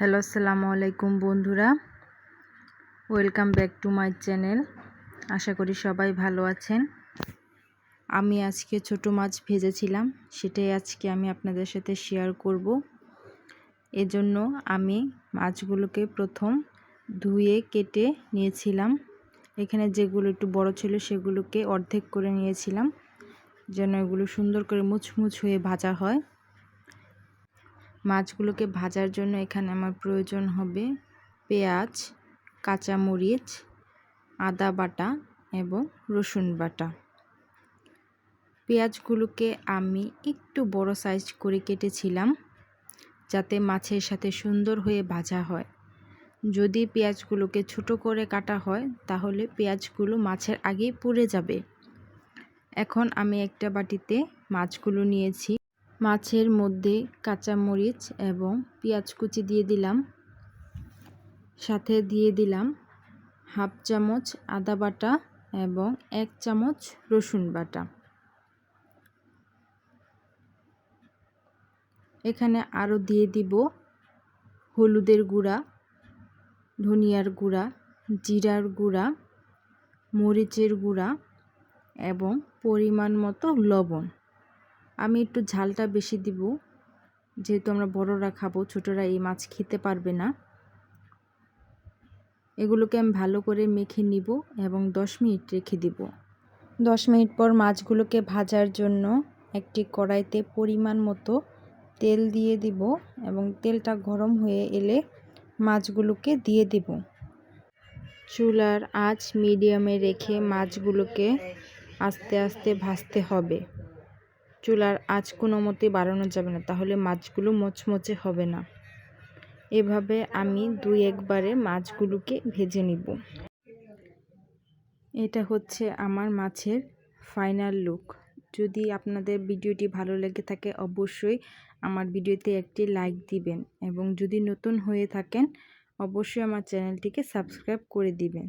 Hello, আসসালামু আলাইকুম বন্ধুরা, welcome back to my channel. আশা করি সবাই ভালো আছেন। আমি আজকে ছোট মাছ ভেজেছিলাম, সেটাই আজকে আমি আপনাদের সাথে শেয়ার করব। এজন্য আমি মাছগুলোকে প্রথম ধুয়ে কেটে নিয়েছিলাম। এখানে যেগুলো একটু বড় ছিল সেগুলোকে অর্ধেক করে নিয়েছিলাম, যেন এগুলো সুন্দর করে মুচমুচ হয়ে ভাজা হয়। মাছগুলোকে ভাজার জন্য এখানে আমার প্রয়োজন হবে পেঁয়াজ, কাঁচামরিচ, আদা বাটা এবং রসুন বাটা। পেঁয়াজগুলোকে আমি একটু বড় সাইজ করে কেটেছিলাম, যাতে মাছের সাথে সুন্দর হয়ে ভাজা হয়। যদি পেঁয়াজগুলোকে ছোট করে কাটা হয় তাহলে পেঁয়াজগুলো মাছের আগেই পুড়ে যাবে। এখন আমি একটা বাটিতে মাছগুলো নিয়েছি। মাছের মধ্যে কাঁচামরিচ এবং পেঁয়াজ কুচি দিয়ে দিলাম, সাথে দিয়ে দিলাম হাফ চামচ আদা বাটা এবং 1 চামচ রসুন বাটা। এখানে আরও দিয়ে দিব হলুদের গুঁড়া, ধনিয়ার গুঁড়া, জিরার গুঁড়া, মরিচের গুঁড়া এবং পরিমাণ মতো লবণ। আমি একটু ঝালটা বেশি দিব, যেহেতু আমরা বড়রা খাবো, ছোটরা এই মাছ খেতে পারবে না। এগুলোকে আমি ভালো করে মেখে নিব এবং 10 মিনিট রেখে দিব। 10 মিনিট পর মাছগুলোকে ভাজার জন্য একটি কড়াইতে পরিমাণ মতো তেল দিয়ে দিব এবং তেলটা গরম হয়ে এলে মাছগুলোকে দিয়ে দিব। চুলার আঁচ মিডিয়ামে রেখে মাছগুলোকে আস্তে আস্তে ভাজতে হবে। চুলার আঁচ কোনো মতে বাড়ানো যাবে না, তাহলে মাছগুলো মচমচে হবে না। এভাবে আমি 2-1 বারে মাছগুলোকে ভেজে নিব। এটা হচ্ছে আমার মাছের ফাইনাল লুক। যদি আপনাদের ভিডিওটি ভালো লেগে থাকে অবশ্যই আমার ভিডিওতে একটি লাইক দিবেন এবং যদি নতুন হয়ে থাকেন অবশ্যই আমার চ্যানেলটিকে সাবস্ক্রাইব করে দিবেন।